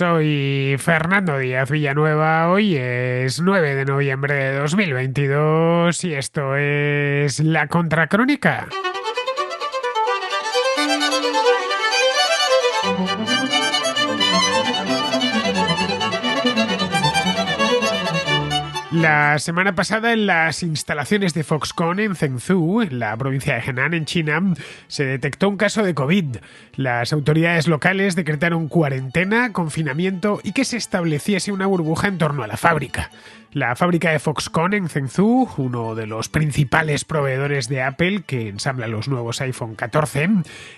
Soy Fernando Díaz Villanueva, hoy es 9 de noviembre de 2022 y esto es La Contracrónica. La semana pasada, en las instalaciones de Foxconn en Zhengzhou, en la provincia de Henan, en China, se detectó un caso de COVID. Las autoridades locales decretaron cuarentena, confinamiento y que se estableciese una burbuja en torno a la fábrica. La fábrica de Foxconn en Zhengzhou, uno de los principales proveedores de Apple que ensambla los nuevos iPhone 14,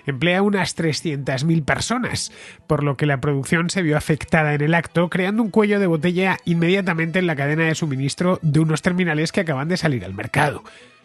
emplea unas 300.000 personas, por lo que la producción se vio afectada en el acto, creando un cuello de botella inmediatamente en la cadena de suministro de unos terminales que acaban de salir al mercado.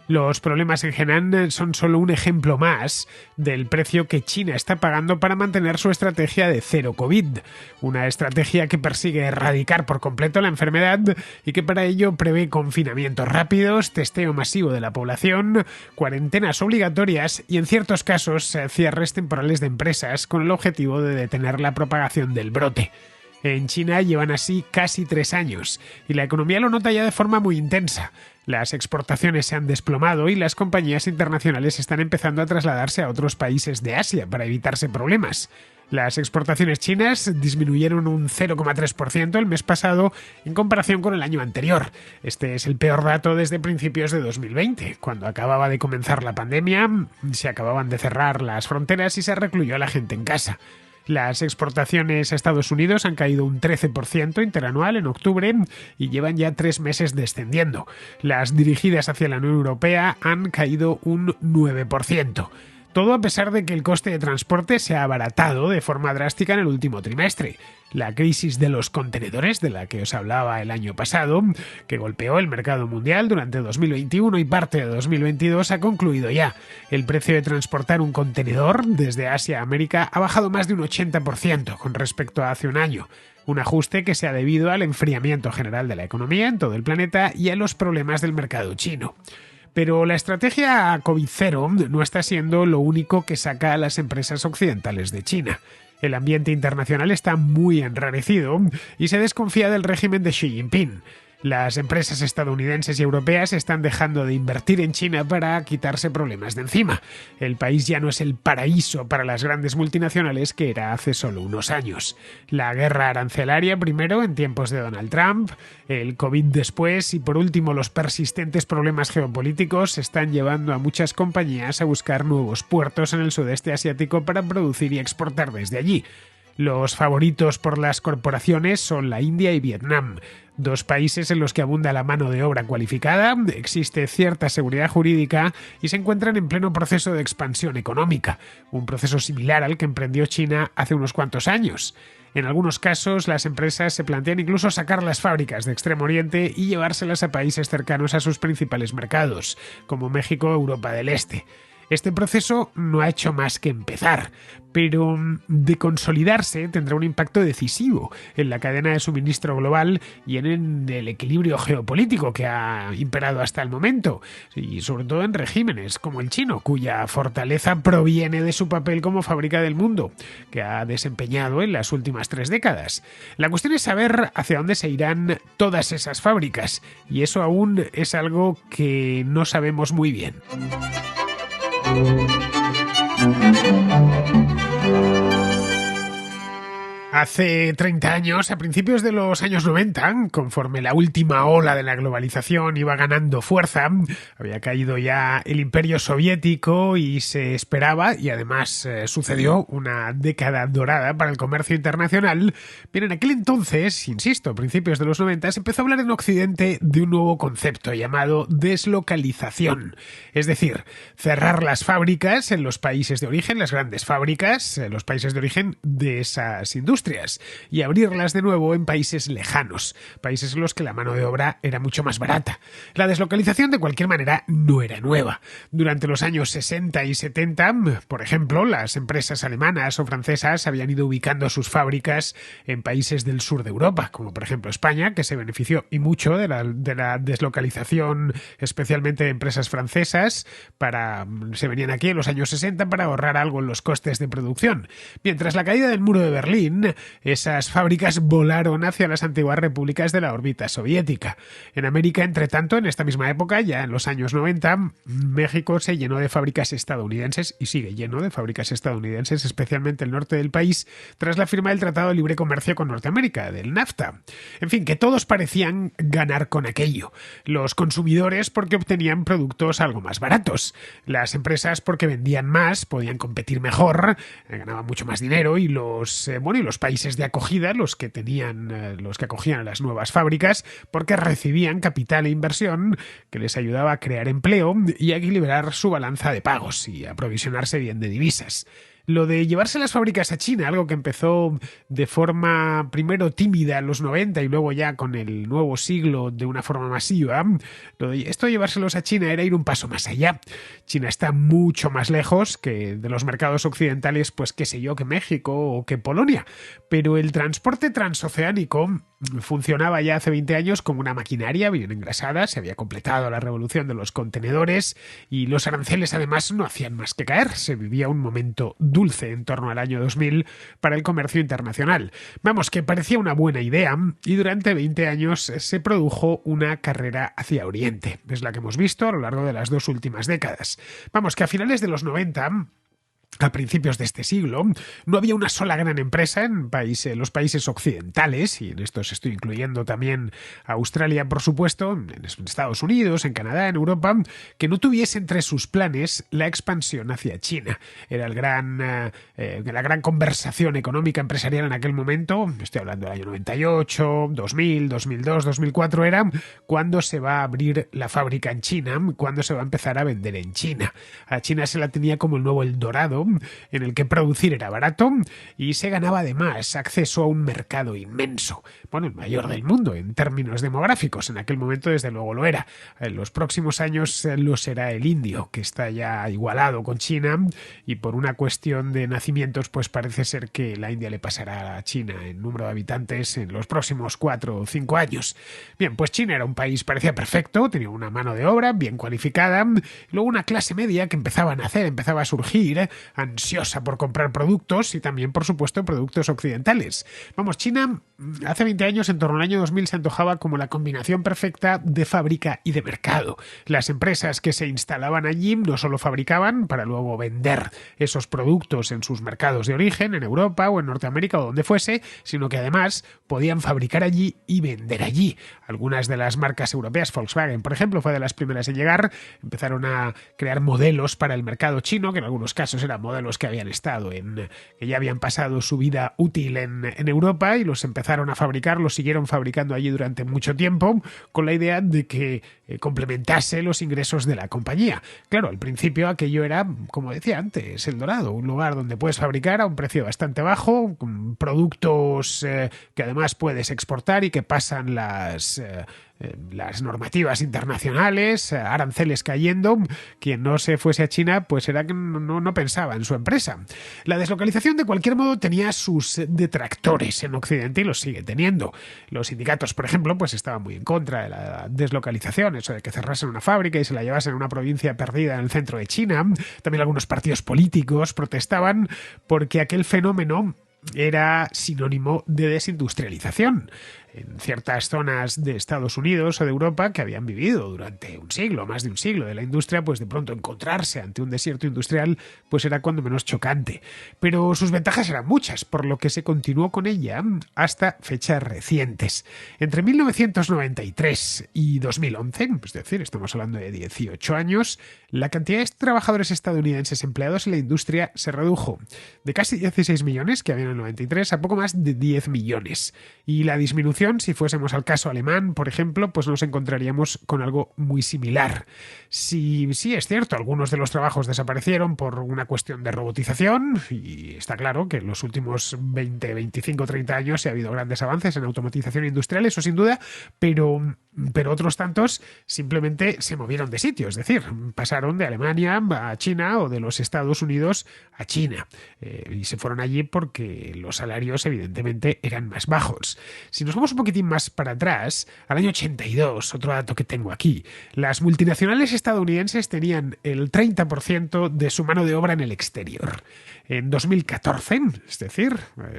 Los problemas en Henan son solo un ejemplo más del precio que China está pagando para mantener su estrategia de cero COVID, una estrategia que persigue erradicar por completo la enfermedad y que para ello prevé confinamientos rápidos, testeo masivo de la población, cuarentenas obligatorias y en ciertos casos cierres temporales de empresas con el objetivo de detener la propagación del brote. En China llevan así casi 3 años y la economía lo nota ya de forma muy intensa. Las exportaciones se han desplomado y las compañías internacionales están empezando a trasladarse a otros países de Asia para evitarse problemas. Las exportaciones chinas disminuyeron un 0,3% el mes pasado en comparación con el año anterior. Este es el peor dato desde principios de 2020, cuando acababa de comenzar la pandemia, se acababan de cerrar las fronteras y se recluyó a la gente en casa. Las exportaciones a Estados Unidos han caído un 13% interanual en octubre y llevan ya 3 meses descendiendo. Las dirigidas hacia la Unión Europea han caído un 9%. Todo a pesar de que el coste de transporte se ha abaratado de forma drástica en el último trimestre. La crisis de los contenedores, de la que os hablaba el año pasado, que golpeó el mercado mundial durante 2021 y parte de 2022, ha concluido ya. El precio de transportar un contenedor desde Asia a América ha bajado más de un 80% con respecto a hace un año. Un ajuste que se ha debido al enfriamiento general de la economía en todo el planeta y a los problemas del mercado chino. Pero la estrategia COVID-0 no está siendo lo único que saca a las empresas occidentales de China. El ambiente internacional está muy enrarecido y se desconfía del régimen de Xi Jinping. Las empresas estadounidenses y europeas están dejando de invertir en China para quitarse problemas de encima. El país ya no es el paraíso para las grandes multinacionales que era hace solo unos años. La guerra arancelaria primero en tiempos de Donald Trump, el COVID después y por último los persistentes problemas geopolíticos están llevando a muchas compañías a buscar nuevos puertos en el sudeste asiático para producir y exportar desde allí. Los favoritos por las corporaciones son la India y Vietnam, 2 países en los que abunda la mano de obra cualificada, existe cierta seguridad jurídica y se encuentran en pleno proceso de expansión económica, un proceso similar al que emprendió China hace unos cuantos años. En algunos casos, las empresas se plantean incluso sacar las fábricas de Extremo Oriente y llevárselas a países cercanos a sus principales mercados, como México o Europa del Este. Este proceso no ha hecho más que empezar, pero de consolidarse tendrá un impacto decisivo en la cadena de suministro global y en el equilibrio geopolítico que ha imperado hasta el momento, y sobre todo en regímenes como el chino, cuya fortaleza proviene de su papel como fábrica del mundo, que ha desempeñado en las últimas 3 décadas. La cuestión es saber hacia dónde se irán todas esas fábricas, y eso aún es algo que no sabemos muy bien. Hace 30 años, a principios de los años 90, conforme la última ola de la globalización iba ganando fuerza, había caído ya el Imperio Soviético y se esperaba, y además sucedió, una década dorada para el comercio internacional. Bien, en aquel entonces, insisto, a principios de los 90, se empezó a hablar en Occidente de un nuevo concepto llamado deslocalización. Es decir, cerrar las fábricas en los países de origen, las grandes fábricas, los países de origen de esas industrias, y abrirlas de nuevo en países lejanos, países en los que la mano de obra era mucho más barata. La deslocalización, de cualquier manera, no era nueva. Durante los años 60 y 70, por ejemplo, las empresas alemanas o francesas habían ido ubicando sus fábricas en países del sur de Europa, como por ejemplo España, que se benefició y mucho de la deslocalización, especialmente de empresas francesas. Se venían aquí en los años 60 para ahorrar algo en los costes de producción. Mientras la caída del muro de Berlín esas fábricas volaron hacia las antiguas repúblicas de la órbita soviética. En América, entre tanto, en esta misma época, ya en los años 90, México se llenó de fábricas estadounidenses y sigue lleno de fábricas estadounidenses, especialmente el norte del país, tras la firma del Tratado de Libre Comercio con Norteamérica, del NAFTA. En fin, que todos parecían ganar con aquello. Los consumidores porque obtenían productos algo más baratos. Las empresas porque vendían más, podían competir mejor, ganaban mucho más dinero, y los países de acogida, los que acogían a las nuevas fábricas, porque recibían capital e inversión que les ayudaba a crear empleo y a equilibrar su balanza de pagos y a aprovisionarse bien de divisas. Lo de llevarse las fábricas a China, algo que empezó de forma primero tímida en los 90 y luego ya con el nuevo siglo de una forma masiva, esto de llevárselos a China era ir un paso más allá. China está mucho más lejos que de los mercados occidentales, pues qué sé yo, que México o que Polonia, pero el transporte transoceánico funcionaba ya hace 20 años como una maquinaria bien engrasada, se había completado la revolución de los contenedores y los aranceles además no hacían más que caer, se vivía un momento dulce en torno al año 2000 para el comercio internacional. Vamos, que parecía una buena idea y durante 20 años se produjo una carrera hacia Oriente. Es la que hemos visto a lo largo de las 2 últimas décadas. Vamos, que a finales de los 90... a principios de este siglo, no había una sola gran empresa en los países occidentales, y en estos estoy incluyendo también a Australia, por supuesto, en Estados Unidos, en Canadá, en Europa, que no tuviese entre sus planes la expansión hacia China. Era la gran conversación económica empresarial en aquel momento, estoy hablando del año 98, 2000, 2002, 2004, era cuando se va a abrir la fábrica en China, cuando se va a empezar a vender en China. A China se la tenía como el nuevo Eldorado, en el que producir era barato y se ganaba además acceso a un mercado inmenso, el mayor del mundo en términos demográficos. En aquel momento desde luego lo era. En los próximos años lo será el indio, que está ya igualado con China, y por una cuestión de nacimientos pues parece ser que la India le pasará a China en número de habitantes en los próximos 4 o 5 años. Bien, pues China era un país, parecía perfecto, tenía una mano de obra bien cualificada, y luego una clase media que empezaba a nacer, empezaba a surgir, ansiosa por comprar productos y también, por supuesto, productos occidentales. Vamos, China hace 20 años, en torno al año 2000, se antojaba como la combinación perfecta de fábrica y de mercado. Las empresas que se instalaban allí no solo fabricaban para luego vender esos productos en sus mercados de origen, en Europa o en Norteamérica o donde fuese, sino que además podían fabricar allí y vender allí. Algunas de las marcas europeas, Volkswagen, por ejemplo, fue de las primeras en llegar, empezaron a crear modelos para el mercado chino, que en algunos casos eran modelos que habían estado que ya habían pasado su vida útil en Europa, y los empezaron a fabricar, los siguieron fabricando allí durante mucho tiempo, con la idea de que complementase los ingresos de la compañía. Claro, al principio aquello era, como decía antes, Eldorado, un lugar donde puedes fabricar a un precio bastante bajo, con productos que además puedes exportar y que pasan las normativas internacionales, aranceles cayendo. Quien no se fuese a China pues era que no pensaba en su empresa. La deslocalización de cualquier modo tenía sus detractores en Occidente y los sigue teniendo. Los sindicatos, por ejemplo, pues estaban muy en contra de la deslocalización, eso de que cerrasen una fábrica y se la llevasen a una provincia perdida en el centro de China. También algunos partidos políticos protestaban porque aquel fenómeno era sinónimo de desindustrialización. En ciertas zonas de Estados Unidos o de Europa que habían vivido durante un siglo, más de un siglo de la industria, pues de pronto encontrarse ante un desierto industrial pues era cuando menos chocante. Pero sus ventajas eran muchas, por lo que se continuó con ella hasta fechas recientes. Entre 1993 y 2011, es decir, estamos hablando de 18 años, la cantidad de trabajadores estadounidenses empleados en la industria se redujo de casi 16 millones que había en el 93 a poco más de 10 millones. Y la disminución, si fuésemos al caso alemán, por ejemplo, pues nos encontraríamos con algo muy similar. Sí, es cierto, algunos de los trabajos desaparecieron por una cuestión de robotización, y está claro que en los últimos 20, 25, 30 años ha habido grandes avances en automatización industrial, eso sin duda, pero otros tantos simplemente se movieron de sitio, es decir, pasaron de Alemania a China o de los Estados Unidos a China, y se fueron allí porque los salarios evidentemente eran más bajos. Si nos vamos vamos un poquitín más para atrás, al año 82, otro dato que tengo aquí, las multinacionales estadounidenses tenían el 30% de su mano de obra en el exterior. En 2014, es decir,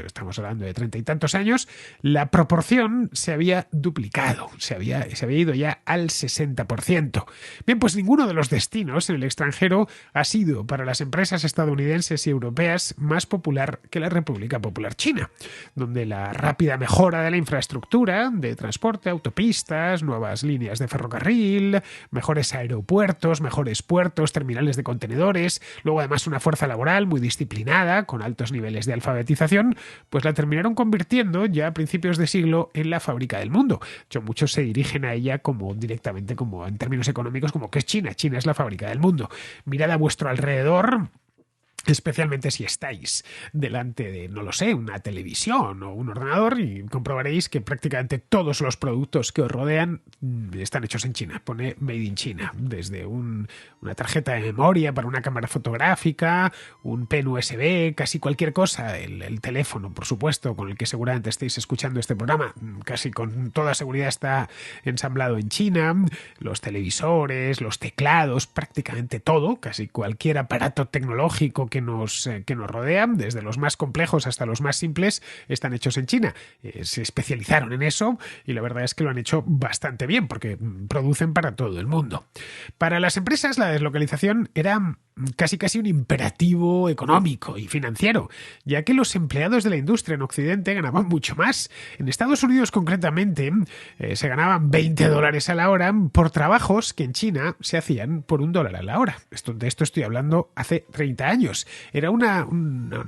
estamos hablando de 30 y tantos años, la proporción se había duplicado, se había ido ya al 60%. Bien, pues ninguno de los destinos en el extranjero ha sido para las empresas estadounidenses y europeas más popular que la República Popular China, donde la rápida mejora de la infraestructura de transporte, autopistas, nuevas líneas de ferrocarril, mejores aeropuertos, mejores puertos, terminales de contenedores, luego además una fuerza laboral muy disciplinada, con altos niveles de alfabetización, pues la terminaron convirtiendo ya a principios de siglo en la fábrica del mundo. De hecho, muchos se dirigen a ella como directamente, como en términos económicos, como que es China. China es la fábrica del mundo. Mirad a vuestro alrededor, especialmente si estáis delante de, no lo sé, una televisión o un ordenador, y comprobaréis que prácticamente todos los productos que os rodean están hechos en China. Pone Made in China, desde una tarjeta de memoria para una cámara fotográfica, un pen USB, casi cualquier cosa, el teléfono, por supuesto, con el que seguramente estéis escuchando este programa, casi con toda seguridad está ensamblado en China, los televisores, los teclados, prácticamente todo, casi cualquier aparato tecnológico que nos rodean, desde los más complejos hasta los más simples, están hechos en China. Se especializaron en eso y la verdad es que lo han hecho bastante bien porque producen para todo el mundo. Para las empresas la deslocalización era casi un imperativo económico y financiero, ya que los empleados de la industria en Occidente ganaban mucho más. En Estados Unidos concretamente se ganaban $20 a la hora por trabajos que en China se hacían por $1 a la hora. De esto estoy hablando hace 30 años. Era una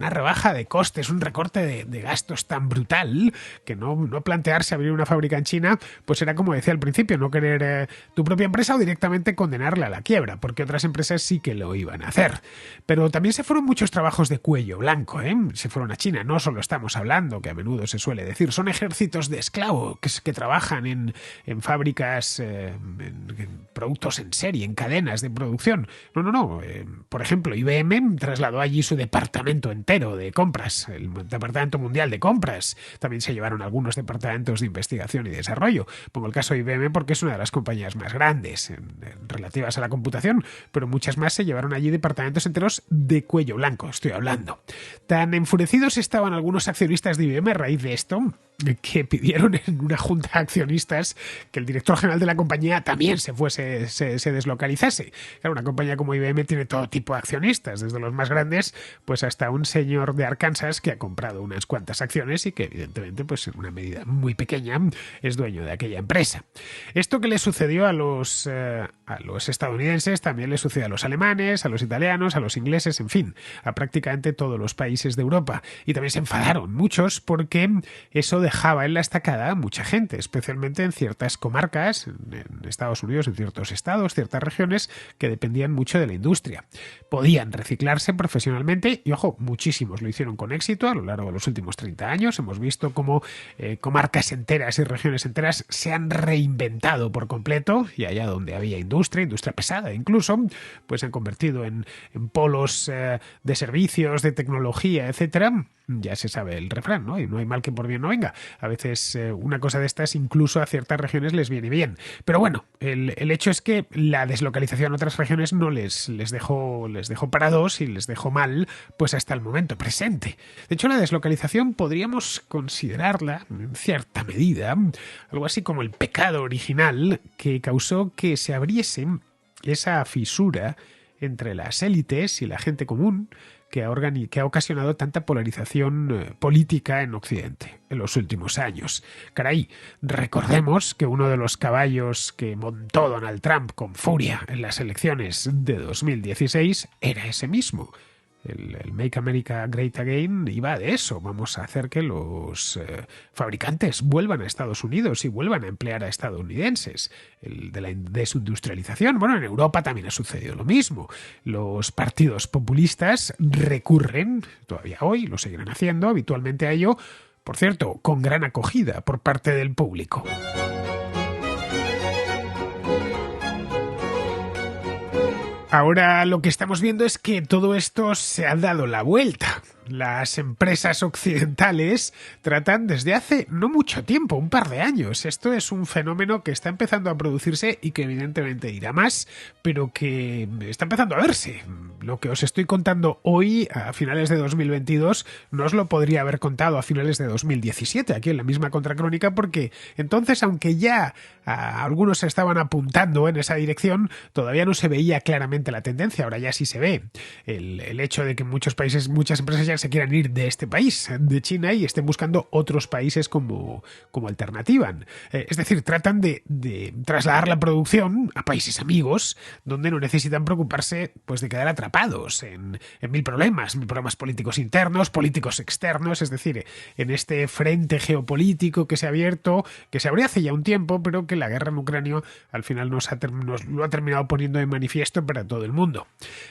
rebaja de costes, un recorte de gastos tan brutal que no plantearse abrir una fábrica en China, pues era como decía al principio, no querer tu propia empresa o directamente condenarla a la quiebra, porque otras empresas sí que lo iban a hacer. Pero también se fueron muchos trabajos de cuello blanco, se fueron a China. No solo estamos hablando, que a menudo se suele decir, son ejércitos de esclavos que trabajan en fábricas, en productos en serie, en cadenas de producción. No. Por ejemplo, IBM trasladó allí su departamento entero de compras, el departamento mundial de compras. También se llevaron algunos departamentos de investigación y desarrollo. Pongo el caso de IBM porque es una de las compañías más grandes relativas a la computación, pero muchas más se llevaron allí departamentos enteros de cuello blanco, estoy hablando. Tan enfurecidos estaban algunos accionistas de IBM a raíz de esto que pidieron en una junta de accionistas que el director general de la compañía también se deslocalizase. Claro, una compañía como IBM tiene todo tipo de accionistas, desde los más grandes pues hasta un señor de Arkansas que ha comprado unas cuantas acciones y que evidentemente pues en una medida muy pequeña es dueño de aquella empresa. Esto que le sucedió a los estadounidenses también le sucedió a los alemanes, a los italianos, a los ingleses, en fin, a prácticamente todos los países de Europa. Y también se enfadaron muchos porque eso dejaba en la estacada a mucha gente, especialmente en ciertas comarcas, en Estados Unidos, en ciertos estados, ciertas regiones que dependían mucho de la industria. Podían reciclarse profesionalmente y, ojo, muchísimos lo hicieron con éxito a lo largo de los últimos 30 años. Hemos visto cómo comarcas enteras y regiones enteras se han reinventado por completo y allá donde había industria pesada incluso, pues se han convertido en polos de servicios, de tecnología, etcétera. Ya se sabe el refrán, ¿no? Y no hay mal que por bien no venga. A veces una cosa de estas incluso a ciertas regiones les viene bien. Pero bueno, el hecho es que la deslocalización a otras regiones no les dejó parados y les dejó mal pues hasta el momento presente. De hecho, la deslocalización podríamos considerarla, en cierta medida, algo así como el pecado original que causó que se abriese esa fisura entre las élites y la gente común que ha ocasionado tanta polarización política en Occidente en los últimos años. Caray, recordemos que uno de los caballos que montó Donald Trump con furia en las elecciones de 2016 era ese mismo. El Make America Great Again iba de eso. Vamos a hacer que los fabricantes vuelvan a Estados Unidos y vuelvan a emplear a estadounidenses. El de la desindustrialización. Bueno, en Europa también ha sucedido lo mismo. Los partidos populistas recurren, todavía hoy lo seguirán haciendo, habitualmente a ello, por cierto, con gran acogida por parte del público. Ahora lo que estamos viendo es que todo esto se ha dado la vuelta. las empresas occidentales tratan desde hace no mucho tiempo, un par de años. Esto es un fenómeno que está empezando a producirse y que evidentemente irá más, pero que está empezando a verse. Lo que os estoy contando hoy, a finales de 2022, no os lo podría haber contado a finales de 2017, aquí en la misma Contracrónica, porque entonces, aunque ya algunos estaban apuntando en esa dirección, todavía no se veía claramente la tendencia. Ahora ya sí se ve. El hecho de que muchos países, muchas empresas ya se quieran ir de este país, de China, y estén buscando otros países como alternativa. Es decir, tratan de trasladar la producción a países amigos, donde no necesitan preocuparse pues de quedar atrapados en mil problemas políticos internos, políticos externos, es decir, en este frente geopolítico que se ha abierto, que se abrió hace ya un tiempo, pero que la guerra en Ucrania al final nos lo ha terminado poniendo de manifiesto para todo el mundo.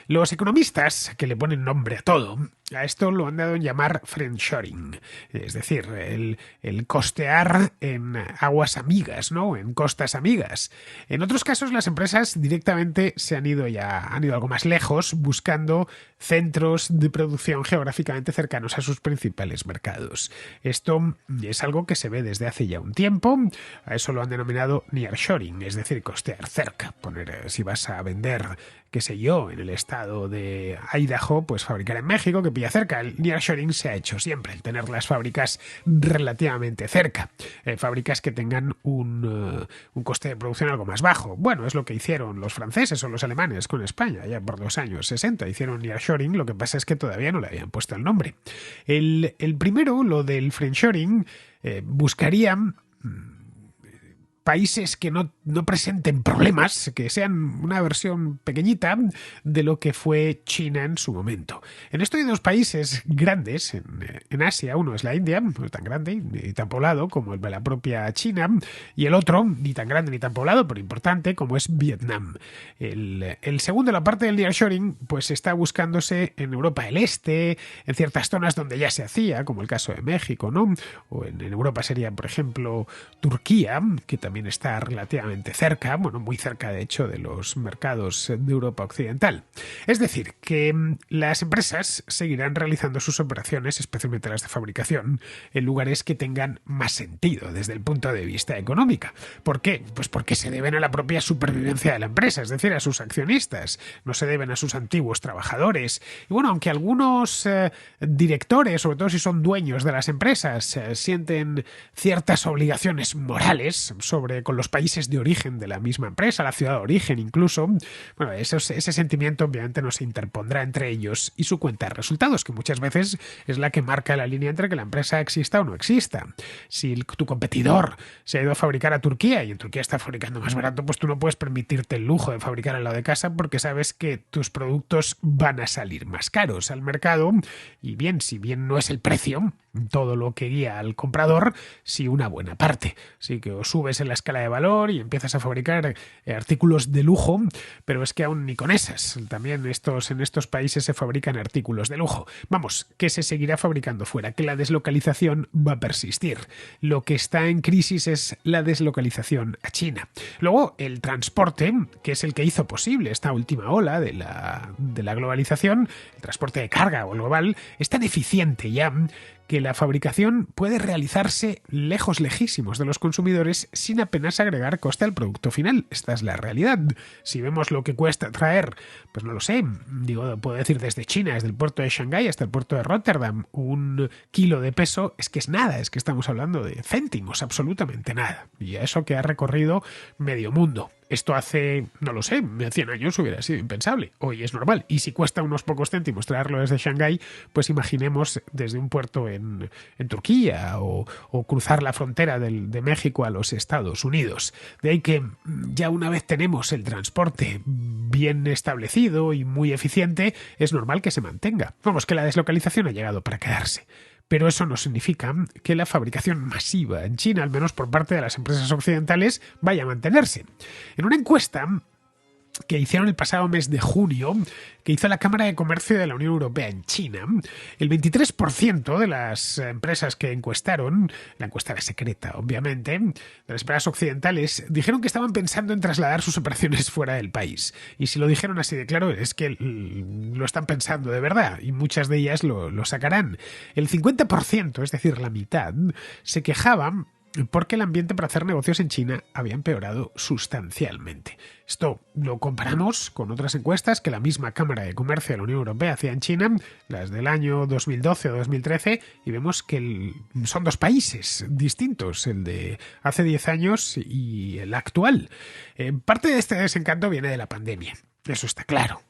Los economistas, que le ponen nombre a todo, a esto lo han dado en llamar friendshoring, es decir, el costear en aguas amigas, ¿no? En costas amigas. En otros casos, las empresas directamente han ido algo más lejos, buscando centros de producción geográficamente cercanos a sus principales mercados. Esto es algo que se ve desde hace ya un tiempo. A eso lo han denominado nearshoring, es decir, costear cerca. Si vas a vender, qué sé yo, en el estado de Idaho, pues fabricar en México, que pilla cerca. El nearshoring se ha hecho siempre, el tener las fábricas relativamente cerca. Fábricas que tengan un coste de producción algo más bajo. Bueno, es lo que hicieron los franceses o los alemanes con España, ya por los años 60. Hicieron nearshoring, lo que pasa es que todavía no le habían puesto el nombre. El primero, lo del friendshoring, buscaría países que no presenten problemas, que sean una versión pequeñita de lo que fue China en su momento. En esto hay dos países grandes en Asia. Uno es la India, no es tan grande ni tan poblado como el de la propia China, y el otro, ni tan grande ni tan poblado, pero importante, como es Vietnam. El segundo, la parte del nearshoring, pues está buscándose en Europa del Este, en ciertas zonas donde ya se hacía, como el caso de México, ¿no? O en Europa sería, por ejemplo, Turquía, que también está relativamente cerca, bueno, muy cerca de hecho de los mercados de Europa occidental. Es decir, que las empresas seguirán realizando sus operaciones, especialmente las de fabricación, en lugares que tengan más sentido desde el punto de vista económico. ¿Por qué? Pues porque se deben a la propia supervivencia de la empresa, es decir, a sus accionistas, no se deben a sus antiguos trabajadores. Y bueno, aunque algunos directores, sobre todo si son dueños de las empresas, sienten ciertas obligaciones morales con los países de origen de la misma empresa, la ciudad de origen incluso, bueno, ese sentimiento obviamente no se interpondrá entre ellos y su cuenta de resultados, que muchas veces es la que marca la línea entre que la empresa exista o no exista. Si tu competidor se ha ido a fabricar a Turquía y en Turquía está fabricando más barato, pues tú no puedes permitirte el lujo de fabricar al lado de casa porque sabes que tus productos van a salir más caros al mercado y bien, si bien no es el precio todo lo que guía al comprador, sí una buena parte. Así que o subes en la escala de valor y empiezas a fabricar artículos de lujo, pero es que aún ni con esas. También en estos países se fabrican artículos de lujo. Vamos, que se seguirá fabricando fuera, que la deslocalización va a persistir. Lo que está en crisis es la deslocalización a China. Luego, el transporte, que es el que hizo posible esta última ola de la globalización, el transporte de carga o global, es tan eficiente ya que la fabricación puede realizarse lejísimos de los consumidores sin apenas agregar coste al producto final. Esta es la realidad. Si vemos lo que cuesta traer, pues no lo sé, puedo decir desde China, desde el puerto de Shanghái hasta el puerto de Rotterdam, 1 kilo de peso, es que es nada, es que estamos hablando de céntimos, absolutamente nada. Y eso que ha recorrido medio mundo. Esto hace, no lo sé, 100 años hubiera sido impensable. Hoy es normal. Y si cuesta unos pocos céntimos traerlo desde Shanghái, pues imaginemos desde un puerto en Turquía o cruzar la frontera de México a los Estados Unidos. De ahí que ya una vez tenemos el transporte bien establecido y muy eficiente, es normal que se mantenga. Vamos, que la deslocalización ha llegado para quedarse. Pero eso no significa que la fabricación masiva en China, al menos por parte de las empresas occidentales, vaya a mantenerse. En una encuesta que hicieron el pasado mes de junio, que hizo la Cámara de Comercio de la Unión Europea en China, el 23% de las empresas que encuestaron, la encuesta era secreta, obviamente, de las empresas occidentales, dijeron que estaban pensando en trasladar sus operaciones fuera del país. Y si lo dijeron así de claro, es que lo están pensando de verdad, y muchas de ellas lo sacarán. El 50%, es decir, la mitad, se quejaban porque el ambiente para hacer negocios en China había empeorado sustancialmente. Esto lo comparamos con otras encuestas que la misma Cámara de Comercio de la Unión Europea hacía en China, las del año 2012 o 2013, y vemos que son dos países distintos, el de hace 10 años y el actual. Parte de este desencanto viene de la pandemia, eso está claro.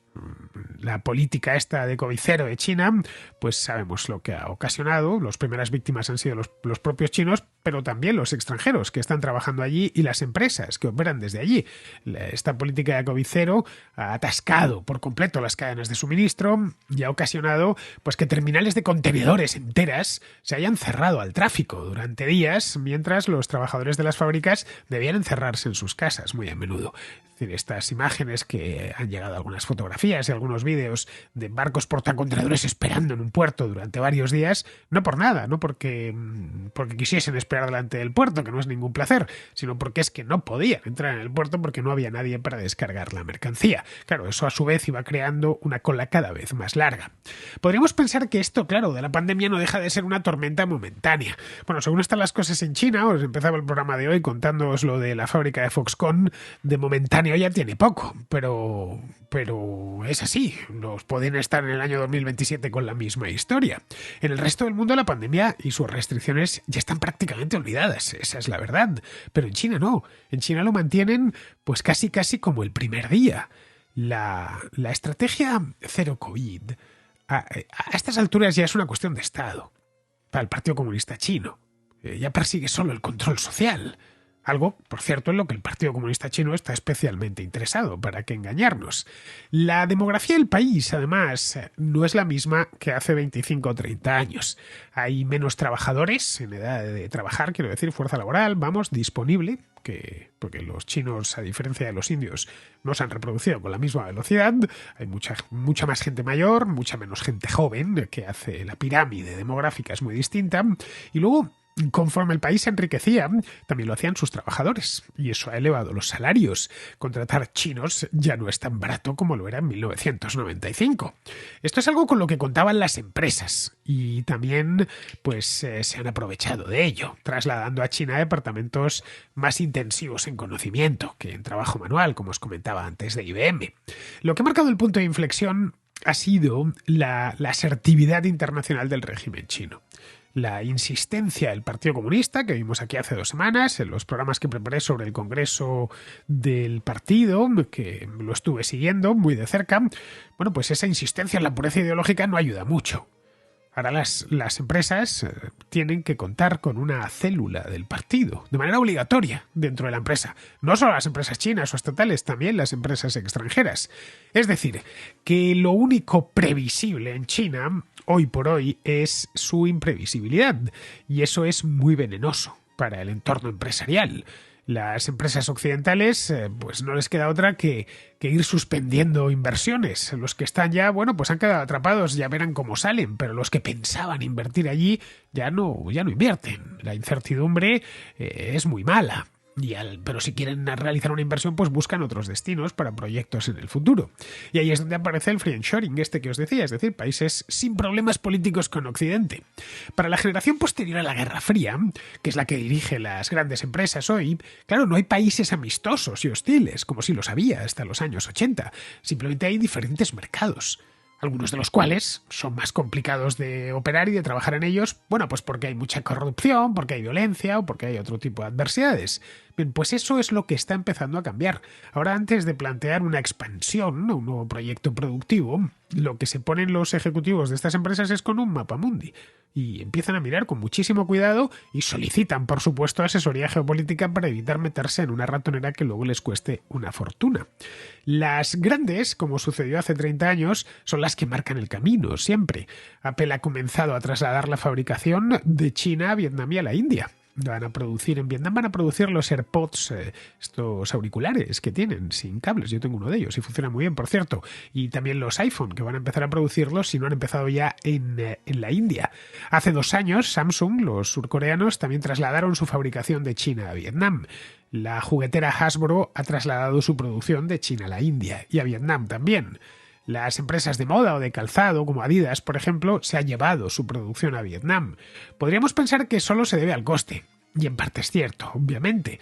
La política esta de COVID cero de China, pues sabemos lo que ha ocasionado. Las primeras víctimas han sido los propios chinos, pero también los extranjeros que están trabajando allí y las empresas que operan desde allí. Esta política de COVID cero ha atascado por completo las cadenas de suministro y ha ocasionado pues que terminales de contenedores enteras se hayan cerrado al tráfico durante días, mientras los trabajadores de las fábricas debían encerrarse en sus casas muy a menudo. Es decir, estas imágenes que han llegado, algunas fotografías y algunos vídeos de barcos portacontenedores esperando en un puerto durante varios días, no por nada, no porque quisiesen esperar delante del puerto, que no es ningún placer, sino porque es que no podían entrar en el puerto porque no había nadie para descargar la mercancía. Claro, eso a su vez iba creando una cola cada vez más larga. Podríamos pensar que esto, claro, de la pandemia no deja de ser una tormenta momentánea. Bueno, según están las cosas en China, os empezaba el programa de hoy contándoos lo de la fábrica de Foxconn, de momentáneo ya tiene poco, pero es así, los pueden estar en el año 2027 con la misma historia. En el resto del mundo la pandemia y sus restricciones ya están prácticamente olvidadas, esa es la verdad, pero en China no, en China lo mantienen pues casi como el primer día. La estrategia cero COVID a estas alturas ya es una cuestión de Estado para el Partido Comunista Chino, ya persigue solo el control social. Algo, por cierto, en lo que el Partido Comunista Chino está especialmente interesado, para qué engañarnos. La demografía del país, además, no es la misma que hace 25 o 30 años. Hay menos trabajadores en edad de trabajar, quiero decir, fuerza laboral, disponible, porque los chinos, a diferencia de los indios, no se han reproducido con la misma velocidad. Hay mucha más gente mayor, mucha menos gente joven, que hace la pirámide demográfica es muy distinta. Y luego, conforme el país se enriquecía, también lo hacían sus trabajadores, y eso ha elevado los salarios. Contratar chinos ya no es tan barato como lo era en 1995. Esto es algo con lo que contaban las empresas, y también pues se han aprovechado de ello, trasladando a China departamentos más intensivos en conocimiento que en trabajo manual, como os comentaba antes de IBM. Lo que ha marcado el punto de inflexión ha sido la asertividad internacional del régimen chino. La insistencia del Partido Comunista, que vimos aquí hace 2 semanas, en los programas que preparé sobre el Congreso del partido, que lo estuve siguiendo muy de cerca, bueno, pues esa insistencia en la pureza ideológica no ayuda mucho. Ahora las empresas tienen que contar con una célula del partido, de manera obligatoria, dentro de la empresa. No solo las empresas chinas o estatales, también las empresas extranjeras. Es decir, que lo único previsible en China, hoy por hoy, es su imprevisibilidad. Y eso es muy venenoso para el entorno empresarial. Las empresas occidentales pues no les queda otra que ir suspendiendo inversiones. Los que están ya, bueno, pues han quedado atrapados, ya verán cómo salen, pero los que pensaban invertir allí ya no invierten. La incertidumbre es muy mala. Pero si quieren realizar una inversión, pues buscan otros destinos para proyectos en el futuro. Y ahí es donde aparece el friendshoring, que os decía, es decir, países sin problemas políticos con Occidente. Para la generación posterior a la Guerra Fría, que es la que dirige las grandes empresas hoy, claro, no hay países amistosos y hostiles, como si los había hasta los años 80. Simplemente hay diferentes mercados. Algunos de los cuales son más complicados de operar y de trabajar en ellos, bueno, pues porque hay mucha corrupción, porque hay violencia o porque hay otro tipo de adversidades. Bien, pues eso es lo que está empezando a cambiar. Ahora, antes de plantear una expansión, un nuevo proyecto productivo, lo que se ponen los ejecutivos de estas empresas es con un mapamundi. Y empiezan a mirar con muchísimo cuidado y solicitan, por supuesto, asesoría geopolítica para evitar meterse en una ratonera que luego les cueste una fortuna. Las grandes, como sucedió hace 30 años, son las que marcan el camino, siempre. Apple ha comenzado a trasladar la fabricación de China a Vietnam y a la India. Van a producir en Vietnam, van a producir los AirPods, estos auriculares que tienen sin cables. Yo tengo uno de ellos y funciona muy bien, por cierto. Y también los iPhone, que van a empezar a producirlos, si no han empezado ya en la India. Hace 2 años, Samsung, los surcoreanos, también trasladaron su fabricación de China a Vietnam. La juguetera Hasbro ha trasladado su producción de China a la India y a Vietnam también. Las empresas de moda o de calzado, como Adidas, por ejemplo, se ha llevado su producción a Vietnam. Podríamos pensar que solo se debe al coste, y en parte es cierto, obviamente,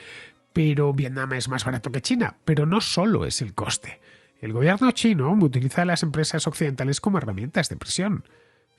pero Vietnam es más barato que China, pero no solo es el coste. El gobierno chino utiliza a las empresas occidentales como herramientas de presión.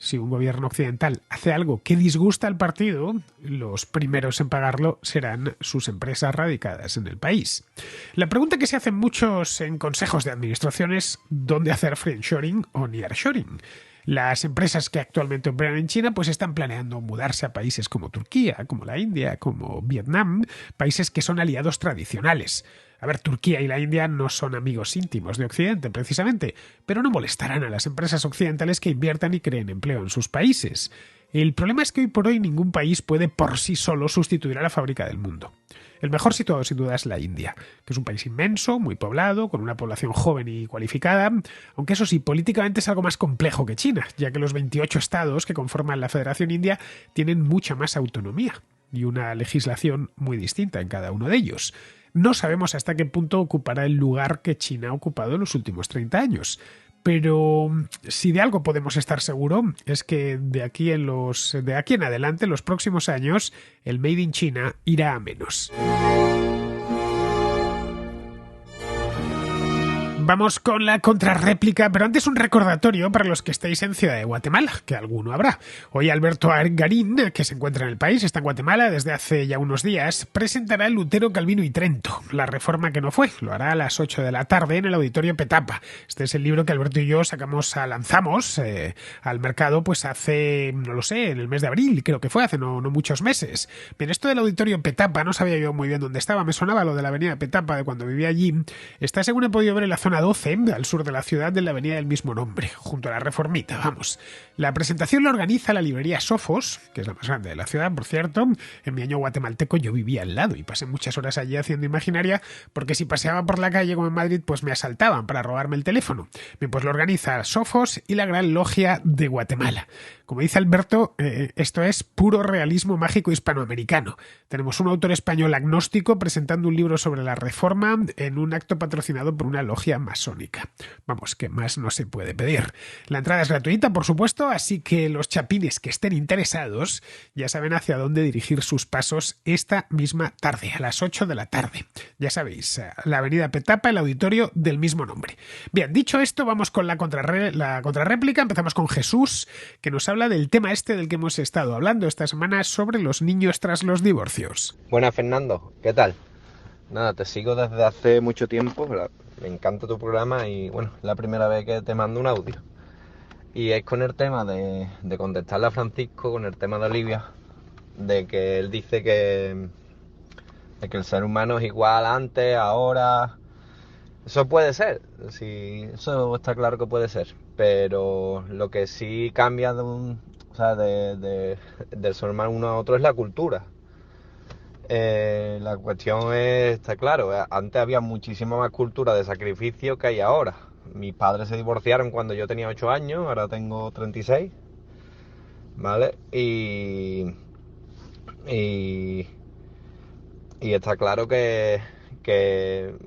Si un gobierno occidental hace algo que disgusta al partido, los primeros en pagarlo serán sus empresas radicadas en el país. La pregunta que se hacen muchos en consejos de administración es ¿dónde hacer friendshoring o nearshoring? Las empresas que actualmente operan en China pues están planeando mudarse a países como Turquía, como la India, como Vietnam, países que son aliados tradicionales. A ver, Turquía y la India no son amigos íntimos de Occidente, precisamente, pero no molestarán a las empresas occidentales que inviertan y creen empleo en sus países. El problema es que hoy por hoy ningún país puede por sí solo sustituir a la fábrica del mundo. El mejor situado sin duda es la India, que es un país inmenso, muy poblado, con una población joven y cualificada, aunque eso sí, políticamente es algo más complejo que China, ya que los 28 estados que conforman la Federación India tienen mucha más autonomía y una legislación muy distinta en cada uno de ellos. No sabemos hasta qué punto ocupará el lugar que China ha ocupado en los últimos 30 años. Pero si de algo podemos estar seguros es que de aquí en adelante, en los próximos años, el Made in China irá a menos. Vamos con la contrarréplica, pero antes un recordatorio para los que estéis en Ciudad de Guatemala, que alguno habrá. Hoy Alberto Garín, que se encuentra en el país, está en Guatemala desde hace ya unos días, presentará el Lutero, Calvino y Trento, la reforma que no fue. Lo hará a las 8 de la tarde en el Auditorio Petapa. Este es el libro que Alberto y yo lanzamos al mercado pues hace, no lo sé, en el mes de abril, creo que fue, hace no muchos meses. Bien, esto del Auditorio Petapa, no sabía yo muy bien dónde estaba, me sonaba lo de la avenida Petapa de cuando vivía allí. Está, según he podido ver, en la zona 12, al sur de la ciudad, de la avenida del mismo nombre, junto a la Reformita, vamos. La presentación la organiza la librería Sofos, que es la más grande de la ciudad, por cierto. En mi año guatemalteco yo vivía al lado y pasé muchas horas allí haciendo imaginaria, porque si paseaba por la calle como en Madrid, pues me asaltaban para robarme el teléfono. Bien, pues lo organiza Sofos y la Gran Logia de Guatemala. Como dice Alberto, esto es puro realismo mágico hispanoamericano. Tenemos un autor español agnóstico presentando un libro sobre la Reforma en un acto patrocinado por una logia masónica. Vamos, que más no se puede pedir. La entrada es gratuita, por supuesto, así que los chapines que estén interesados ya saben hacia dónde dirigir sus pasos esta misma tarde, a las 8 de la tarde. Ya sabéis, la avenida Petapa, el auditorio del mismo nombre. Bien, dicho esto, vamos con la contrarréplica. Empezamos con Jesús, que nos habla del tema este del que hemos estado hablando esta semana sobre los niños tras los divorcios. Buenas, Fernando, ¿qué tal? Nada, te sigo desde hace mucho tiempo, me encanta tu programa y bueno, es la primera vez que te mando un audio. Y es con el tema de contestarle a Francisco, con el tema de Olivia, de que él dice de que el ser humano es igual antes, ahora. Eso puede ser, sí, eso está claro que puede ser, pero lo que sí cambia del ser humano uno a otro es la cultura. La cuestión está claro, antes había muchísima más cultura de sacrificio que hay ahora. Mis padres se divorciaron cuando yo tenía 8 años, ahora tengo 36, ¿vale? Y está claro que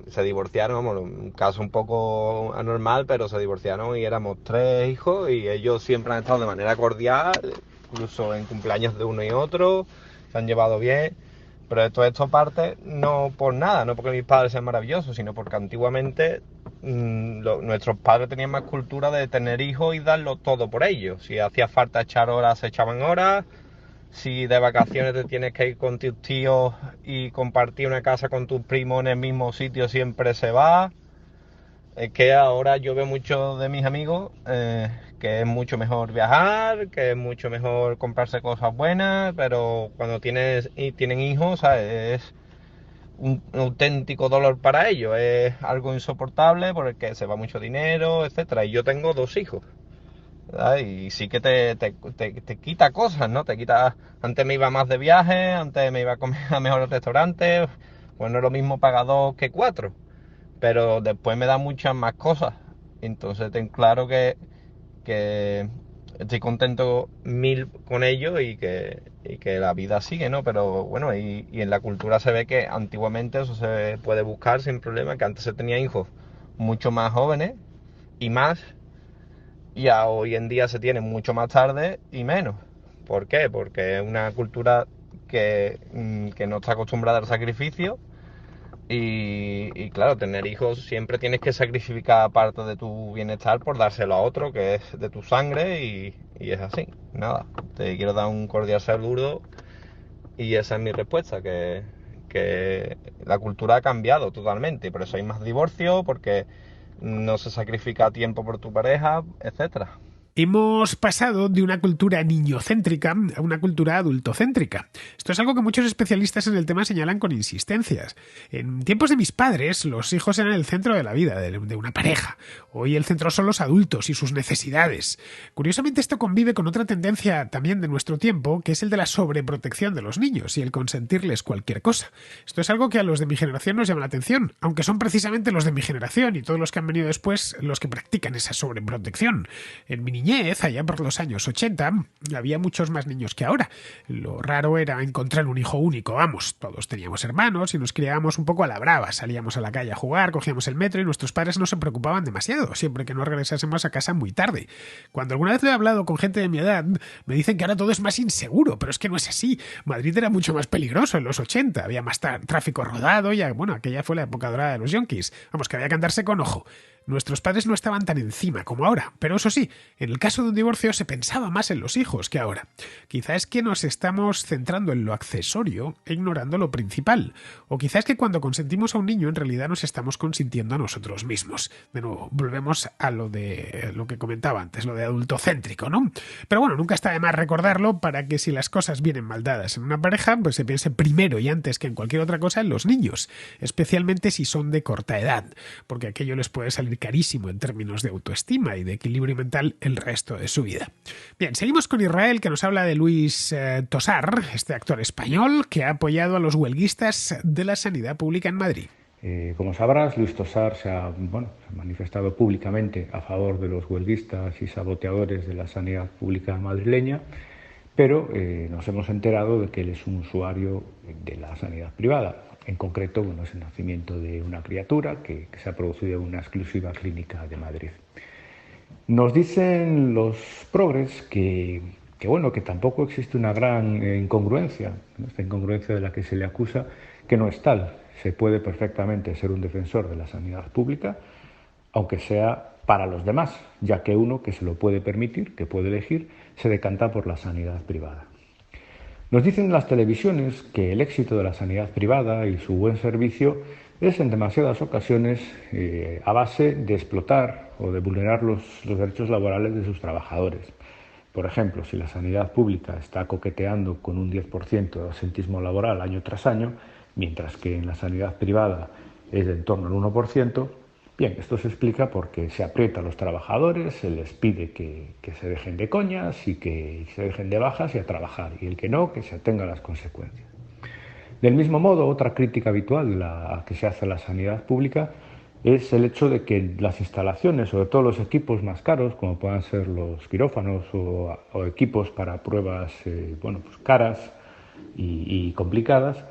se divorciaron, vamos, un caso un poco anormal, pero se divorciaron y éramos 3 hijos y ellos siempre han estado de manera cordial, incluso en cumpleaños de uno y otro, se han llevado bien, pero todo esto parte no por nada, no porque mis padres sean maravillosos, sino porque antiguamente nuestros padres tenían más cultura de tener hijos y darlo todo por ellos. Si hacía falta echar horas, se echaban horas. Si de vacaciones te tienes que ir con tus tíos y compartir una casa con tus primos en el mismo sitio, siempre se va. Es que ahora yo veo muchos de mis amigos que es mucho mejor viajar, que es mucho mejor comprarse cosas buenas, pero cuando tienen hijos, ¿sabes? Es un auténtico dolor para ellos, es algo insoportable porque se va mucho dinero, etcétera. Y yo tengo 2 hijos. ¿sabes? Y sí que te quita cosas, ¿no? Te quita... Antes me iba más de viaje, antes me iba a comer a mejores restaurantes, pues no es lo mismo pagar 2 que 4, pero después me da muchas más cosas. Entonces ten claro que estoy contento mil con ello y que la vida sigue, ¿no? Pero bueno, y en la cultura se ve que antiguamente eso se puede buscar sin problema, que antes se tenía hijos mucho más jóvenes y más, y a hoy en día se tiene mucho más tarde y menos. ¿Por qué? Porque es una cultura que no está acostumbrada al sacrificio y claro, tener hijos siempre tienes que sacrificar parte de tu bienestar por dárselo a otro que es de tu sangre y es así. Nada, te quiero dar un cordial saludo y esa es mi respuesta, que la cultura ha cambiado totalmente, por eso hay más divorcios, porque no se sacrifica tiempo por tu pareja, etcétera. Hemos pasado de una cultura niñocéntrica a una cultura adultocéntrica. Esto es algo que muchos especialistas en el tema señalan con insistencias. En tiempos de mis padres, los hijos eran el centro de la vida de una pareja. Hoy el centro son los adultos y sus necesidades. Curiosamente, esto convive con otra tendencia también de nuestro tiempo, que es el de la sobreprotección de los niños y el consentirles cualquier cosa. Esto es algo que a los de mi generación nos llama la atención, aunque son precisamente los de mi generación y todos los que han venido después los que practican esa sobreprotección. En mi niñez, allá por los años 80, había muchos más niños que ahora. Lo raro era encontrar un hijo único, vamos, todos teníamos hermanos y nos criábamos un poco a la brava. Salíamos a la calle a jugar, cogíamos el metro y nuestros padres no se preocupaban demasiado, siempre que no regresásemos a casa muy tarde. Cuando alguna vez lo he hablado con gente de mi edad, me dicen que ahora todo es más inseguro, pero es que no es así. Madrid era mucho más peligroso en los 80, había más tráfico rodado y, bueno, aquella fue la época dorada de los yonkis. Vamos, que había que andarse con ojo. Nuestros padres no estaban tan encima como ahora, pero eso sí, en el caso de un divorcio se pensaba más en los hijos que ahora. Quizá es que nos estamos centrando en lo accesorio e ignorando lo principal. O quizá es que cuando consentimos a un niño en realidad nos estamos consintiendo a nosotros mismos. De nuevo, volvemos a lo que comentaba antes, lo de adultocéntrico, ¿no? Pero bueno, nunca está de más recordarlo para que si las cosas vienen mal dadas en una pareja, pues se piense primero y antes que en cualquier otra cosa en los niños, especialmente si son de corta edad, porque aquello les puede salir carísimo en términos de autoestima y de equilibrio mental el resto de su vida. Bien, seguimos con Israel, que nos habla de Luis Tosar, este actor español que ha apoyado a los huelguistas de la sanidad pública en Madrid. Como sabrás, Luis Tosar se ha manifestado públicamente a favor de los huelguistas y saboteadores de la sanidad pública madrileña, pero nos hemos enterado de que él es un usuario de la sanidad privada. En concreto, es el nacimiento de una criatura que se ha producido en una exclusiva clínica de Madrid. Nos dicen los progres que tampoco existe una gran incongruencia, esta incongruencia de la que se le acusa, que no es tal. Se puede perfectamente ser un defensor de la sanidad pública, aunque sea para los demás, ya que uno que se lo puede permitir, que puede elegir, se decanta por la sanidad privada. Nos dicen las televisiones que el éxito de la sanidad privada y su buen servicio es en demasiadas ocasiones a base de explotar o de vulnerar los derechos laborales de sus trabajadores. Por ejemplo, si la sanidad pública está coqueteando con un 10% de ausentismo laboral año tras año, mientras que en la sanidad privada es de en torno al 1%, bien, esto se explica porque se aprieta a los trabajadores, se les pide que se dejen de coñas y que se dejen de bajas y a trabajar, y el que no, que se atenga a las consecuencias. Del mismo modo, otra crítica habitual que se hace a la sanidad pública es el hecho de que las instalaciones, sobre todo los equipos más caros, como puedan ser los quirófanos o equipos para pruebas caras y complicadas,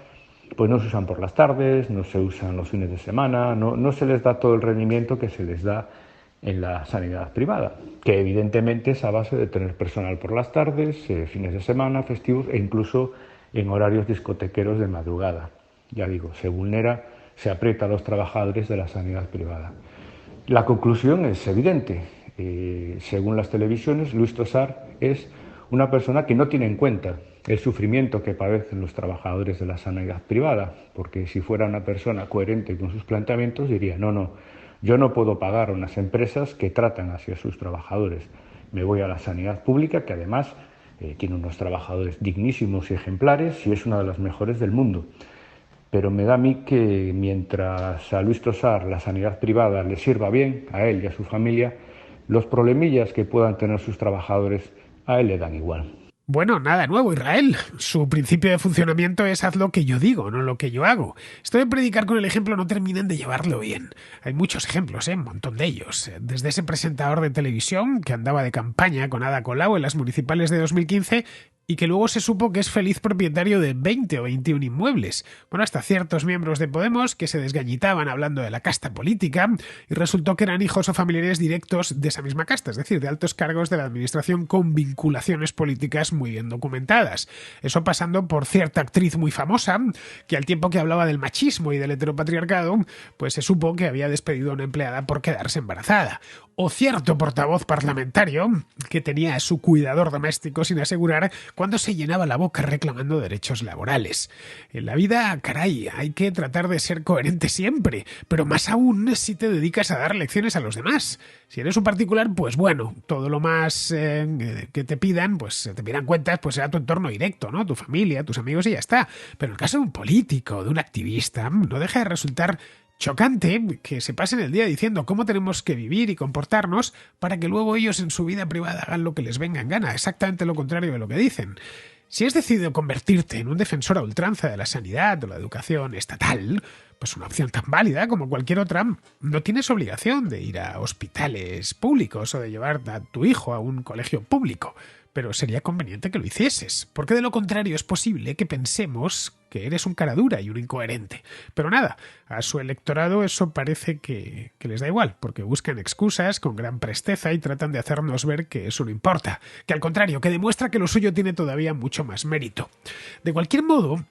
pues no se usan por las tardes, no se usan los fines de semana, no se les da todo el rendimiento que se les da en la sanidad privada, que evidentemente es a base de tener personal por las tardes, fines de semana, festivos e incluso en horarios discotequeros de madrugada. Ya digo, se aprieta a los trabajadores de la sanidad privada. La conclusión es evidente. Según las televisiones, Luis Tosar es una persona que no tiene en cuenta el sufrimiento que padecen los trabajadores de la sanidad privada, porque si fuera una persona coherente con sus planteamientos diría, yo no puedo pagar a unas empresas que tratan así a sus trabajadores. Me voy a la sanidad pública, que además tiene unos trabajadores dignísimos y ejemplares y es una de las mejores del mundo. Pero me da a mí que mientras a Luis Tosar la sanidad privada le sirva bien, a él y a su familia, los problemillas que puedan tener sus trabajadores a él le dan igual. Bueno, nada nuevo, Israel. Su principio de funcionamiento es haz lo que yo digo, no lo que yo hago. Esto de predicar con el ejemplo no terminan de llevarlo bien. Hay muchos ejemplos, un montón de ellos. Desde ese presentador de televisión que andaba de campaña con Ada Colau en las municipales de 2015 y que luego se supo que es feliz propietario de 20 o 21 inmuebles. Bueno, hasta ciertos miembros de Podemos que se desgañitaban hablando de la casta política y resultó que eran hijos o familiares directos de esa misma casta, es decir, de altos cargos de la administración con vinculaciones políticas muy bien documentadas. Eso pasando por cierta actriz muy famosa que al tiempo que hablaba del machismo y del heteropatriarcado, pues se supo que había despedido a una empleada por quedarse embarazada. O cierto portavoz parlamentario que tenía a su cuidador doméstico sin asegurar cuando se llenaba la boca reclamando derechos laborales. En la vida, caray, hay que tratar de ser coherente siempre, pero más aún si te dedicas a dar lecciones a los demás. Si eres un particular, pues bueno, todo lo más que te pidan, pues te pidan cuentas, pues será tu entorno directo, ¿no? Tu familia, tus amigos y ya está. Pero en el caso de un político, de un activista, no deja de resultar chocante que se pasen el día diciendo cómo tenemos que vivir y comportarnos para que luego ellos en su vida privada hagan lo que les venga en gana, exactamente lo contrario de lo que dicen. Si has decidido convertirte en un defensor a ultranza de la sanidad o la educación estatal, pues una opción tan válida como cualquier otra, no tienes obligación de ir a hospitales públicos o de llevar a tu hijo a un colegio público. Pero sería conveniente que lo hicieses, porque de lo contrario es posible que pensemos que eres un cara dura y un incoherente. Pero nada, a su electorado eso parece que les da igual, porque buscan excusas con gran presteza y tratan de hacernos ver que eso no importa, que al contrario, que demuestra que lo suyo tiene todavía mucho más mérito. De cualquier modo,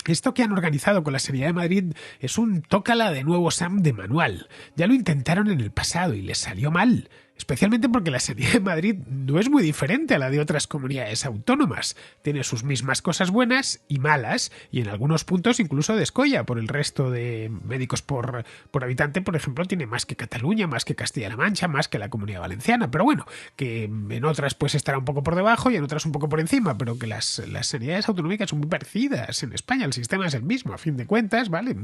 esto que han organizado con la Sanidad de Madrid es un tócala de nuevo Sam de manual. Ya lo intentaron en el pasado y les salió mal. Especialmente porque la Sanidad de Madrid no es muy diferente a la de otras comunidades autónomas. Tiene sus mismas cosas buenas y malas, y en algunos puntos incluso descolla por el resto de médicos por habitante. Por ejemplo, tiene más que Cataluña, más que Castilla-La Mancha, más que la Comunidad Valenciana. Pero bueno, que en otras pues estará un poco por debajo y en otras un poco por encima, pero que las sanidades autonómicas son muy parecidas. En España el sistema es el mismo, a fin de cuentas, ¿vale?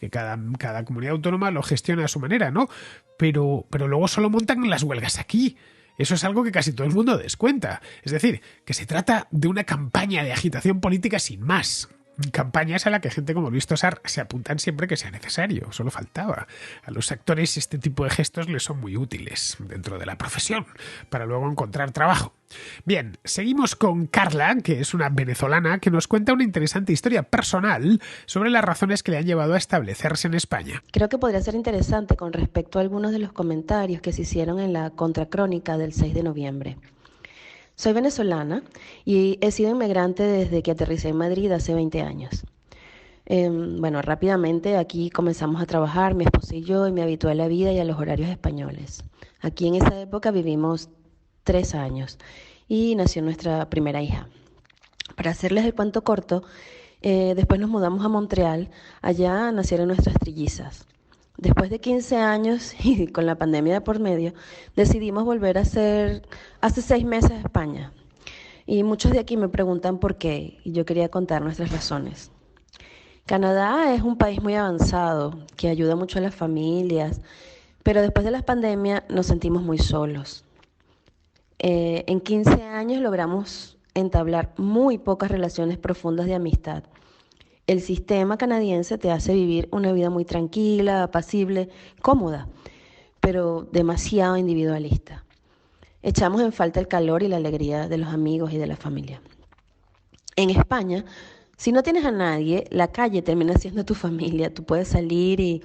Que cada comunidad autónoma lo gestiona a su manera, ¿no? Pero luego solo montan las huelgas aquí. Eso es algo que casi todo el mundo descuenta. Es decir, que se trata de una campaña de agitación política sin más. Campañas a la que gente como Luis Tosar se apuntan siempre que sea necesario, solo faltaba. A los actores este tipo de gestos les son muy útiles dentro de la profesión, para luego encontrar trabajo. Bien, seguimos con Carla, que es una venezolana que nos cuenta una interesante historia personal sobre las razones que le han llevado a establecerse en España. Creo que podría ser interesante con respecto a algunos de los comentarios que se hicieron en la contracrónica del 6 de noviembre. Soy venezolana y he sido inmigrante desde que aterricé en Madrid hace 20 años. Rápidamente aquí comenzamos a trabajar, mi esposo y yo, y me habitué a la vida y a los horarios españoles. Aquí en esa época vivimos 3 años y nació nuestra primera hija. Para hacerles el cuento corto, después nos mudamos a Montreal, allá nacieron nuestras trillizas. Después de 15 años y con la pandemia de por medio, decidimos volver a hacer hace 6 meses a España. Y muchos de aquí me preguntan por qué, y yo quería contar nuestras razones. Canadá es un país muy avanzado, que ayuda mucho a las familias, pero después de la pandemia nos sentimos muy solos. En 15 años logramos entablar muy pocas relaciones profundas de amistad. El sistema canadiense te hace vivir una vida muy tranquila, apacible, cómoda, pero demasiado individualista. Echamos en falta el calor y la alegría de los amigos y de la familia. En España, si no tienes a nadie, la calle termina siendo tu familia. Tú puedes salir y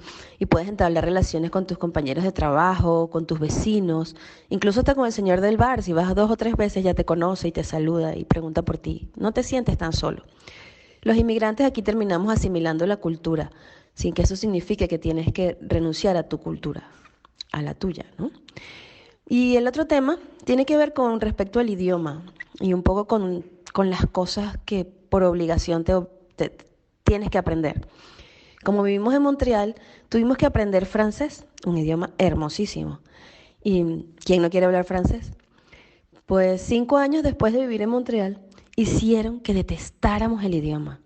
puedes entablar relaciones con tus compañeros de trabajo, con tus vecinos, incluso hasta con el señor del bar. Si vas 2 o 3 veces ya te conoce y te saluda y pregunta por ti. No te sientes tan solo. Los inmigrantes aquí terminamos asimilando la cultura, sin que eso signifique que tienes que renunciar a tu cultura, a la tuya, ¿no? Y el otro tema tiene que ver con respecto al idioma y un poco con las cosas que por obligación te tienes que aprender. Como vivimos en Montreal, tuvimos que aprender francés, un idioma hermosísimo. ¿Y quién no quiere hablar francés? Pues 5 años después de vivir en Montreal, hicieron que detestáramos el idioma.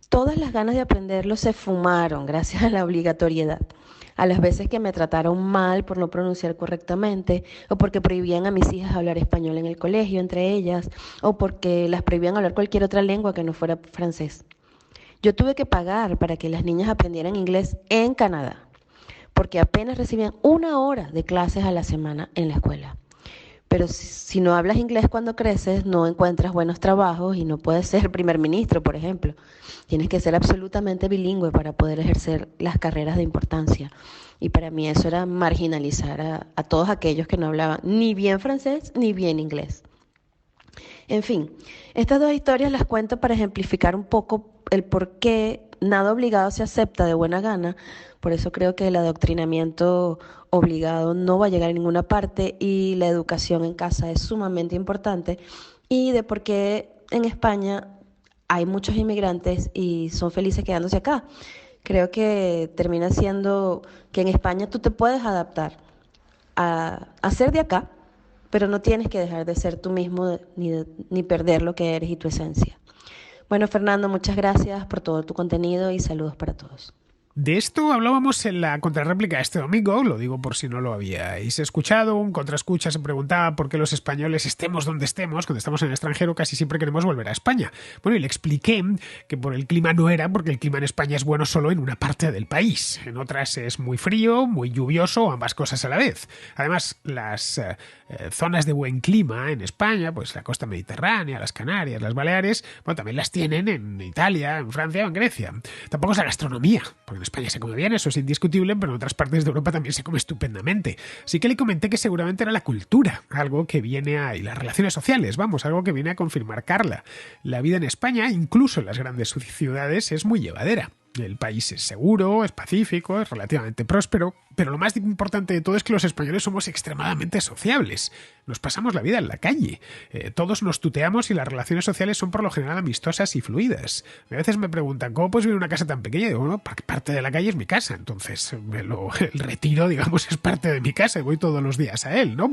Todas las ganas de aprenderlo se fumaron gracias a la obligatoriedad. a las veces que me trataron mal por no pronunciar correctamente, o porque prohibían a mis hijas hablar español en el colegio, entre ellas, o porque las prohibían hablar cualquier otra lengua que no fuera francés. Yo tuve que pagar para que las niñas aprendieran inglés en Canadá, porque apenas recibían 1 hora de clases a la semana en la escuela. Pero si no hablas inglés cuando creces, no encuentras buenos trabajos y no puedes ser primer ministro, por ejemplo. Tienes que ser absolutamente bilingüe para poder ejercer las carreras de importancia. Y para mí eso era marginalizar a todos aquellos que no hablaban ni bien francés ni bien inglés. En fin, estas dos historias las cuento para ejemplificar un poco el por qué nada obligado se acepta de buena gana. Por eso creo que el adoctrinamiento obligado no va a llegar a ninguna parte y la educación en casa es sumamente importante, y de por qué en España hay muchos inmigrantes y son felices quedándose acá. Creo que termina siendo que en España tú te puedes adaptar a ser de acá, pero no tienes que dejar de ser tú mismo ni perder lo que eres y tu esencia. Bueno, Fernando, muchas gracias por todo tu contenido y saludos para todos. De esto hablábamos en la contrarréplica este domingo, lo digo por si no lo habíais escuchado. Un contraescucha se preguntaba por qué los españoles, estemos donde estemos, cuando estamos en el extranjero, casi siempre queremos volver a España. Bueno, y le expliqué que por el clima no era, porque el clima en España es bueno solo en una parte del país. En otras es muy frío, muy lluvioso, ambas cosas a la vez. Además, las zonas de buen clima en España, pues la costa mediterránea, las Canarias, las Baleares, bueno, también las tienen en Italia, en Francia o en Grecia. Tampoco es la gastronomía, porque en España se come bien, eso es indiscutible, pero en otras partes de Europa también se come estupendamente. Así que le comenté que seguramente era la cultura, algo que viene y las relaciones sociales, vamos, algo que viene a confirmar Carla. La vida en España, incluso en las grandes ciudades, es muy llevadera. El país es seguro, es pacífico, es relativamente próspero, pero lo más importante de todo es que los españoles somos extremadamente sociables. Nos pasamos la vida en la calle. Todos nos tuteamos y las relaciones sociales son por lo general amistosas y fluidas. A veces me preguntan, ¿cómo puedes vivir en una casa tan pequeña? Y digo, bueno, parte de la calle es mi casa, entonces el retiro, digamos, es parte de mi casa y voy todos los días a él, ¿no?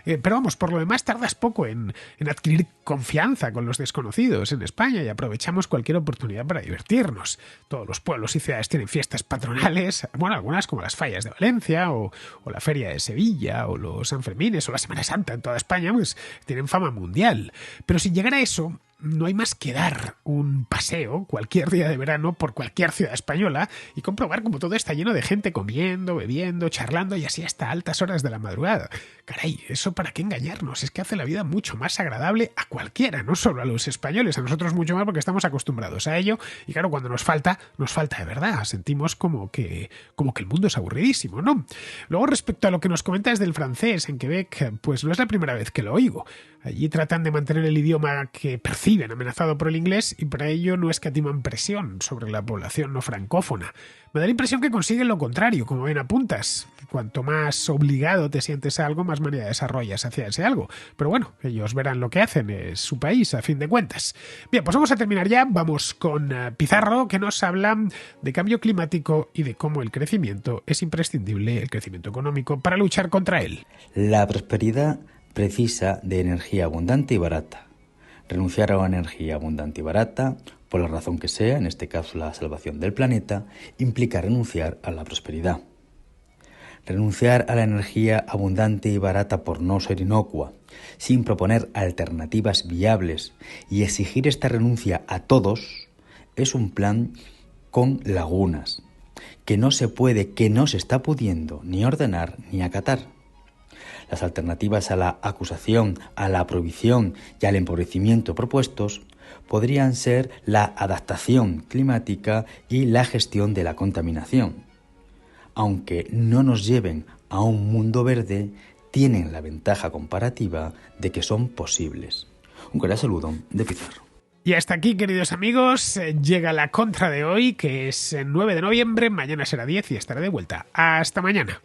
Pero vamos, por lo demás tardas poco en adquirir confianza con los desconocidos en España y aprovechamos cualquier oportunidad para divertirnos. Todos los pueblos y ciudades tienen fiestas patronales, bueno, algunas como las fallas de Valencia o la feria de Sevilla o los Sanfermines o la Semana Santa en toda España, pues tienen fama mundial. Pero sin llegar a eso, no hay más que dar un paseo cualquier día de verano por cualquier ciudad española y comprobar como todo está lleno de gente comiendo, bebiendo, charlando y así hasta altas horas de la madrugada. Caray, ¿eso para qué engañarnos? Es que hace la vida mucho más agradable a cualquiera, no solo a los españoles, a nosotros mucho más porque estamos acostumbrados a ello y claro, cuando nos falta de verdad. Sentimos como que el mundo es aburridísimo, ¿no? Luego, respecto a lo que nos comentas del francés en Quebec, pues no es la primera vez que lo oigo. Allí tratan de mantener el idioma que perciben amenazado por el inglés y para ello no escatiman presión sobre la población no francófona. Me da la impresión que consiguen lo contrario, como bien apuntas. Cuanto más obligado te sientes a algo, más manera desarrollas hacia ese algo. Pero bueno, ellos verán lo que hacen, es su país, a fin de cuentas. Bien, pues vamos a terminar ya. Vamos con Pizarro, que nos habla de cambio climático y de cómo el crecimiento es imprescindible, el crecimiento económico, para luchar contra él. La prosperidad precisa de energía abundante y barata. Renunciar a una energía abundante y barata, por la razón que sea, en este caso la salvación del planeta, implica renunciar a la prosperidad. Renunciar a la energía abundante y barata por no ser inocua, sin proponer alternativas viables y exigir esta renuncia a todos, es un plan con lagunas, que no se puede, que no se está pudiendo ni ordenar ni acatar. Las alternativas a la acusación, a la prohibición y al empobrecimiento propuestos podrían ser la adaptación climática y la gestión de la contaminación. Aunque no nos lleven a un mundo verde, tienen la ventaja comparativa de que son posibles. Un cordial saludo de Pizarro. Y hasta aquí, queridos amigos, llega la contra de hoy, que es 9 de noviembre, mañana será 10 y estaré de vuelta. Hasta mañana.